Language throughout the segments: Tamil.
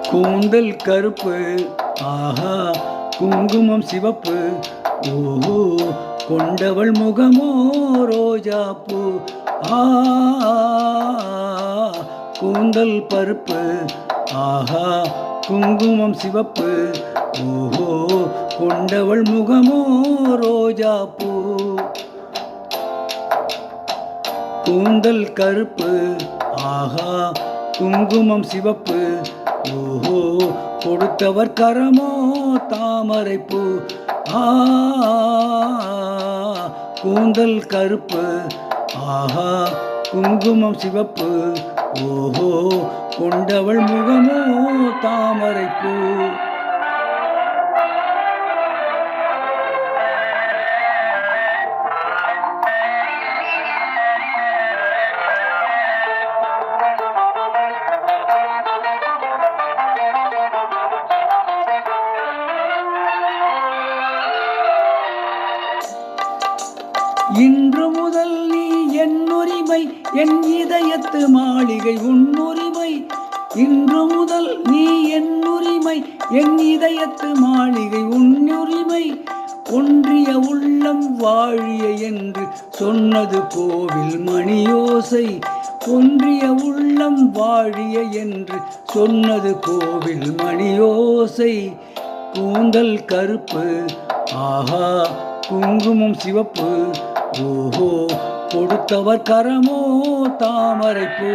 கூந்தல் கருப்பு, ஆஹா குங்குமம் சிவப்பு, ஓஹோ கொண்டவள் முகமோ ரோஜாப்பூ. கூந்தல் பருப்பு, ஆஹா குங்குமம் சிவப்பு, ஓஹோ கொண்டவள் முகமோ ரோஜாப்பூ. கூந்தல் கருப்பு, ஆஹா குங்குமம் சிவப்பு, ஓஹோ கொடுத்தவர் கரமோ தாமரைப்பூ. கூந்தல் கருப்பு, ஆஹா குங்குமம் சிவப்பு, ஓஹோ கொண்டவள் முகமோ தாமரைப்பூ. இன்று முதல் நீ என் உரிமை, என் இதயத்து மாளிகை உன்னுரிமை. இன்று முதல் நீ என் உரிமை, என் இதயத்து மாளிகை உன்னுரிமை. ஒன்றிய உள்ளம் வாழிய என்று சொன்னது கோவில் மணியோசை. ஒன்றிய உள்ளம் வாழிய என்று சொன்னது கோவில் மணியோசை. கூந்தல் கருப்பு, ஆஹா குங்குமம் சிவப்பு, ஓஹோ கொடுத்தவர் கரமோ தாமரைப்பூ.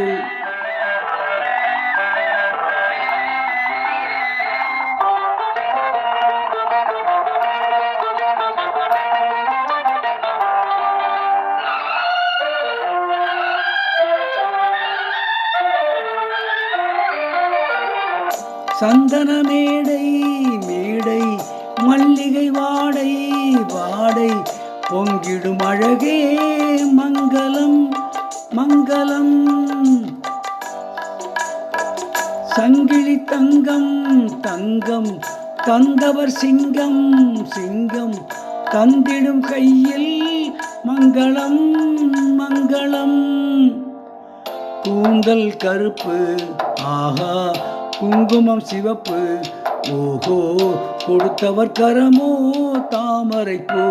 சந்தன மேடை மேடை, மல்லிகை வாடை வாடை, பொங்கிடும் அழகே மங்களம் மங்களம். சங்கிலி தங்கம் தங்கம், தந்தவர் சிங்கம் சிங்கம், தந்திடும் கையில் மங்களம் மங்களம். கூந்தல் கருப்பு, ஆஹா குங்குமம் சிவப்பு, ஓஹோ கொடுத்தவர் கரமோ தாமரைப்பூ.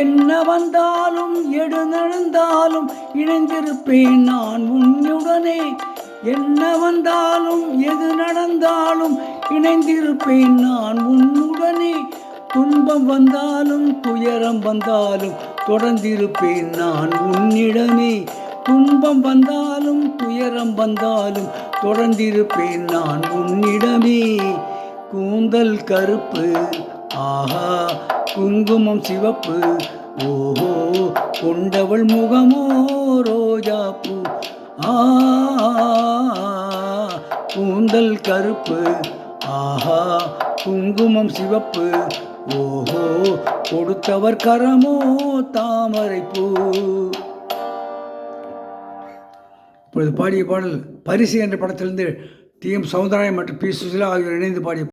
என்ன வந்தாலும் எடு நடந்தாலும் இணைந்திருப்பேன் நான் உன்னுடனே. என்ன வந்தாலும் எது நடந்தாலும் இணைந்திருப்பேன் நான் உன்னுடனே. துன்பம் வந்தாலும் துயரம் வந்தாலும் தொடர்ந்திருப்பேன் நான் உன்னிடமே. துன்பம் வந்தாலும் துயரம் வந்தாலும் தொடர்ந்திருப்பேன் நான் உன்னிடமே. கூந்தல் கருப்பு, ஆஹா குங்குமம் சிவப்பு, ஓஹோ கொண்டவள் முகமோ ரோஜாப்பூ. கூந்தல் கருப்பு, ஆஹா குங்குமம் சிவப்பு, ஓஹோ கொடுத்தவர் கரமோ தாமரைப்பூ. இப்பொழுது பாடிய பாடல் பரிசு என்ற படத்திலிருந்து டி.எம். சௌந்தரராயன் மற்றும் பி. சுசிலா ஆகியோர் இணைந்து பாடிய